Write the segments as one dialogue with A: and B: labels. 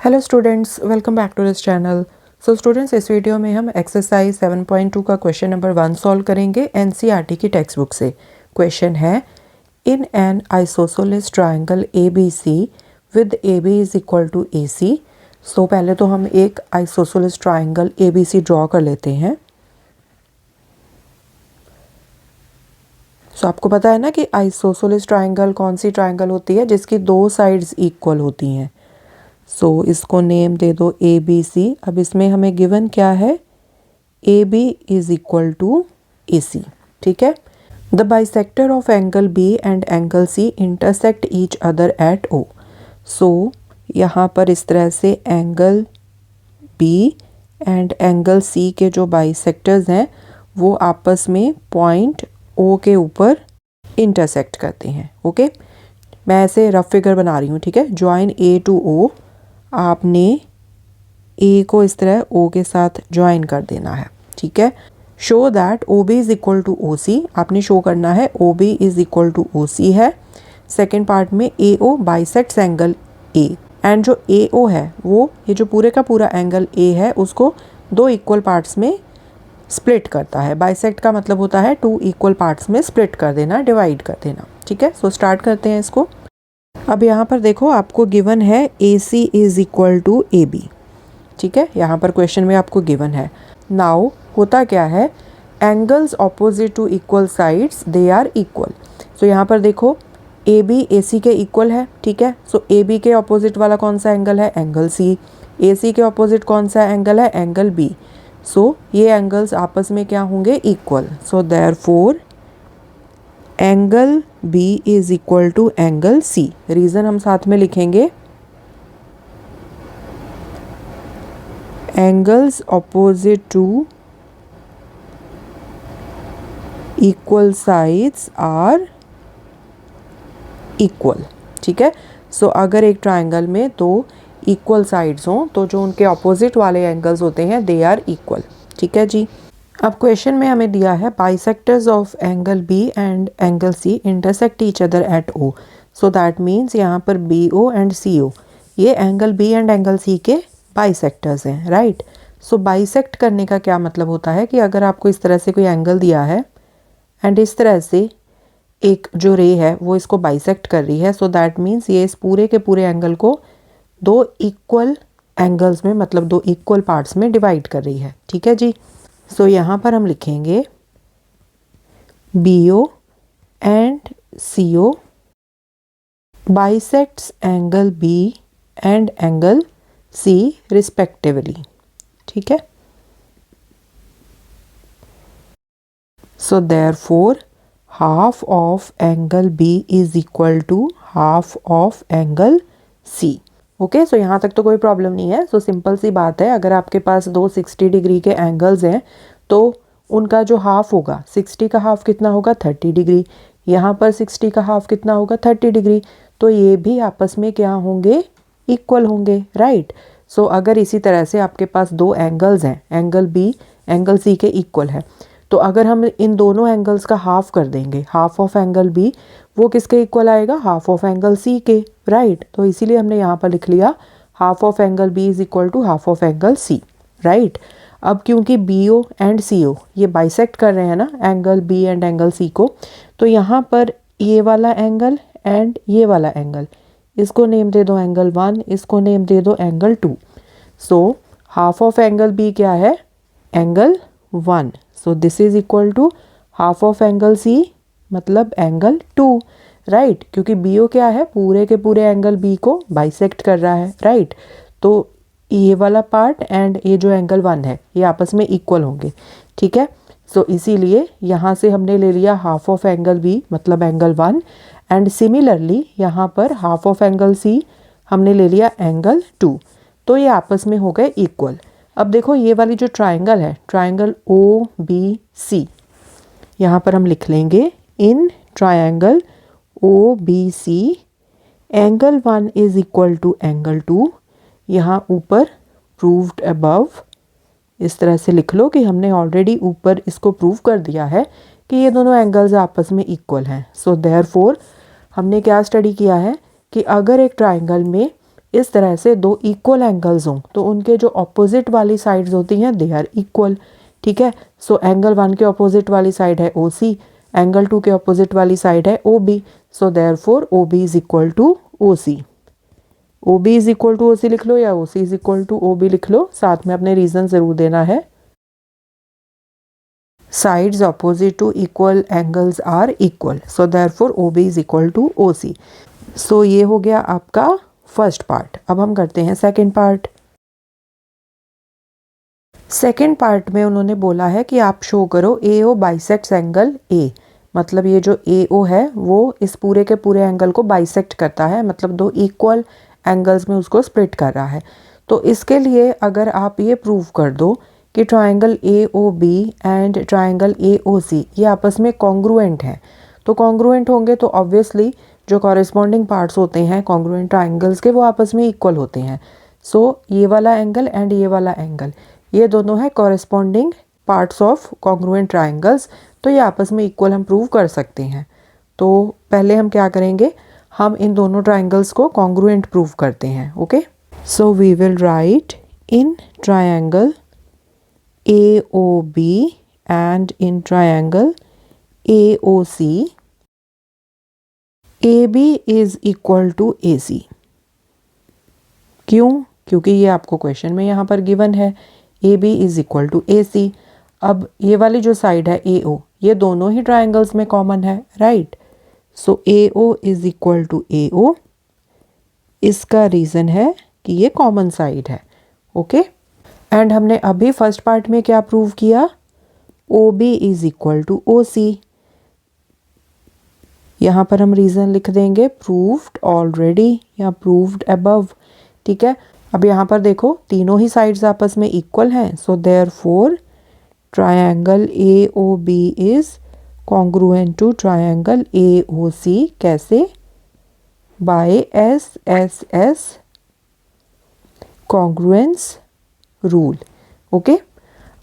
A: Hello students, welcome back to this channel. So students, इस video में हम exercise 7.2 का क्वेश्चन नंबर 1 सॉल्व करेंगे एनसीईआरटी की टेक्स्ट बुक से। क्वेश्चन है, in an isosceles triangle A B C with A B is equal to A C. So पहले तो हम एक isosceles triangle A B C draw कर लेते हैं। सो आपको पता है ना कि आइसोसेलेस ट्राइंगल कौन सी ट्राइंगल होती है जिसकी दो साइड्स इक्वल होती हैं। सो इसको नेम दे दो ए बी सी। अब इसमें हमें गिवन क्या है, A B is equal to A C. ठीक है। The bisector of angle B and angle C intersect each other at O. So यहाँ पर इस तरह से angle B and angle C के जो बाइसेक्टर्स हैं वो आपस में पॉइंट ओ के ऊपर इंटरसेक्ट करते हैं। ओके, मैं ऐसे रफ फिगर बना रही हूँ। ठीक है। ज्वाइन ए टू ओ, आपने ए को इस तरह ओ के साथ ज्वाइन कर देना है। ठीक है। Show that O B is equal to O C, आपने शो करना है O B is equal to O C है। सेकेंड पार्ट में A O bisects angle A, and जो ए ओ है वो ये जो पूरे का पूरा एंगल ए है उसको दो इक्वल पार्ट्स में स्प्लिट करता है। बाइसेक्ट का मतलब होता है टू इक्वल पार्ट्स में स्प्लिट कर देना, डिवाइड कर देना। ठीक है। सो स्टार्ट करते हैं इसको। अब यहाँ पर देखो, आपको गिवन है A C is equal to A B. ठीक है, यहाँ पर क्वेश्चन में आपको गिवन है। नाउ होता क्या है, angles opposite to equal sides they are equal. So यहाँ पर देखो ए बी ए सी के इक्वल है। ठीक है। सो ए बी के ऑपोजिट वाला कौन सा एंगल है, एंगल सी। ए सी के ऑपोजिट कौन सा एंगल है, एंगल बी। सो ये एंगल्स आपस में क्या होंगे, equal. So therefore angle B is equal to angle C. Reason हम साथ में लिखेंगे, angles opposite to equal sides are equal. ठीक है। सो अगर एक ट्राइंगल में दो इक्वल साइड्स हों तो जो उनके ऑपोजिट वाले एंगल्स होते हैं दे आर इक्वल। ठीक है जी। अब क्वेश्चन में हमें दिया है bisectors of angle B and angle C intersect each other at O. So that means यहाँ पर B O and C O ये angle B and angle C के बाइसेक्टर्स हैं। राइट। सो बाइसेक्ट करने का क्या मतलब होता है कि अगर आपको इस तरह से कोई एंगल दिया है एंड इस तरह से एक जो रे है वो इसको बाइसेक्ट कर रही है, सो दैट मीन्स ये इस पूरे के पूरे एंगल को दो इक्वल एंगल्स में, मतलब दो इक्वल पार्ट्स में डिवाइड कर रही है। ठीक है जी। सो यहाँ पर हम लिखेंगे B O and C O bisects angle B and angle C respectively. ठीक है। So therefore half of angle B is equal to half of angle C. Okay. So यहाँ तक तो कोई प्रॉब्लम नहीं है। सो सिंपल सी बात है, अगर आपके पास दो 60 डिग्री के एंगल्स हैं तो उनका जो हाफ होगा, 60 का हाफ कितना होगा, 30 डिग्री। यहाँ पर 60 का हाफ कितना होगा, 30 डिग्री। तो ये भी आपस में क्या होंगे, इक्वल होंगे। राइट। सो अगर इसी तरह से आपके पास दो एंगल्स हैं, एंगल बी एंगल सी के इक्वल है, तो अगर हम इन दोनों एंगल्स का हाफ कर देंगे, हाफ ऑफ एंगल बी वो किसके इक्वल आएगा, हाफ ऑफ एंगल सी के। राइट। तो इसीलिए हमने यहाँ पर लिख लिया half of angle B is equal to half of angle C. Right. अब क्योंकि B O and C O ये बाइसेक्ट कर रहे हैं ना angle B and angle C को, तो यहाँ पर ये वाला एंगल एंड ये वाला एंगल, इसको नेम दे दो एंगल 1, इसको नेम दे दो angle 2। So half of angle B क्या है, angle 1। So this is equal to half of angle C मतलब एंगल 2। राइट। क्योंकि बी ओ क्या है, पूरे के पूरे एंगल बी को बाइसेक्ट कर रहा है। राइट। तो ये वाला पार्ट एंड ये जो एंगल 1 है ये आपस में इक्वल होंगे। ठीक है। सो इसीलिए यहाँ से हमने ले लिया हाफ ऑफ एंगल बी मतलब एंगल 1, एंड सिमिलरली यहाँ पर हाफ ऑफ एंगल सी हमने ले लिया एंगल 2। तो ये आपस में हो गए इक्वल। अब देखो ये वाली जो ट्राइंगल है, ट्राइंगल ओ बी सी, यहाँ पर हम लिख लेंगे in triangle O B C angle 1 is equal to angle 2। यहाँ ऊपर प्रूव्ड अबव इस तरह से लिख लो कि हमने ऑलरेडी ऊपर इसको प्रूव कर दिया है कि ये दोनों एंगल्स आपस में इक्वल हैं। सो देयरफॉर हमने क्या स्टडी किया है कि अगर एक ट्राइंगल में इस तरह से दो इक्वल एंगल्स हों तो उनके जो ऑपोजिट वाली साइड्स होती हैं दे आर इक्वल, ठीक है। सो एंगल 1 के ऑपोजिट वाली साइड है OC, एंगल 2 के ऑपोजिट वाली साइड है OB, so therefore OB is equal to OC। OB is equal to OC लिख लो या OC is equal to OB लिख लो, साथ में अपने रीजन जरूर देना है। Sides opposite to equal angles are equal, so therefore OB is equal to OC। So ये हो गया आपका फर्स्ट पार्ट। अब हम करते हैं सेकंड पार्ट। सेकंड पार्ट में उन्होंने बोला है कि आप शो करो AO बाइसेक्ट्स एंगल A, मतलब ये जो AO है वो इस पूरे के पूरे एंगल को बाइसेक्ट करता है, मतलब दो इक्वल एंगल्स में उसको स्प्लिट कर रहा है। तो इसके लिए अगर आप ये प्रूव कर दो कि triangle AOB and triangle AOC ये आपस में कॉन्ग्रुएंट हैं, तो कॉन्ग्रुएंट होंगे तो ऑब्वियसली जो कॉरेस्पॉन्डिंग पार्ट्स होते हैं कॉन्ग्रुएंट ट्राइंगल्स के वो आपस में इक्वल होते हैं। सो ये वाला एंगल एंड ये वाला एंगल ये दोनों है corresponding parts of congruent triangles, तो ये आपस में इक्वल हम प्रूव कर सकते हैं। तो पहले हम क्या करेंगे, हम इन दोनों ट्राइंगल्स को कॉन्ग्रुएंट प्रूव करते हैं। Okay, so we will write in triangle AOB and in triangle AOC AB is equal to AC। क्यों? क्योंकि ये आपको क्वेश्चन में यहाँ पर गिवन है AB is equal to AC। अब ये वाली जो साइड है AO ये दोनों ही ट्राइंगल्स में कॉमन है, right. So AO is equal to AO, इसका रीज़न है कि ये कॉमन साइड है। ओके, एंड हमने अभी फर्स्ट पार्ट में क्या प्रूव किया, OB is equal to OC। यहाँ पर हम रीज़न लिख देंगे प्रूव्ड ऑलरेडी या प्रूव्ड अबव, ठीक है। अब यहाँ पर देखो तीनों ही साइड्स आपस में इक्वल हैं, so therefore triangle AOB is congruent to triangle AOC। कैसे? By SSS congruence rule. Okay,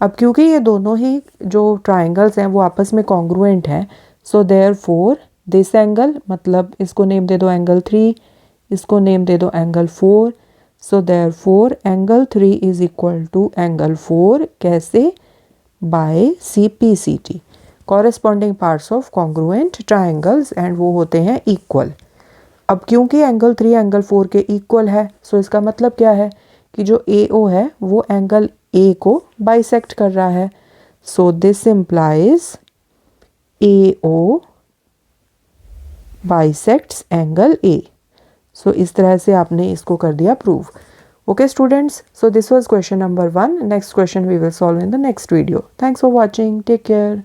A: अब क्योंकि ये दोनों ही जो ट्राइंगल्स हैं वो आपस में कॉन्ग्रुएंट हैं, सो देयरफॉर दिस एंगल, मतलब इसको नेम दे दो एंगल 3, इसको नेम दे दो angle 4, so therefore angle 3 is equal to angle 4। कैसे? By CPCT, corresponding parts of congruent triangles, and वो होते हैं इक्वल। अब क्योंकि एंगल 3 एंगल 4 के इक्वल है, सो इसका मतलब क्या है कि जो AO है वो एंगल A को बाइसेक्ट कर रहा है। So this implies AO bisects angle A। So इस तरह से आपने इसको कर दिया prove. Okay students, so this was question number 1। Next question we will solve in the next video. Thanks for watching, take care.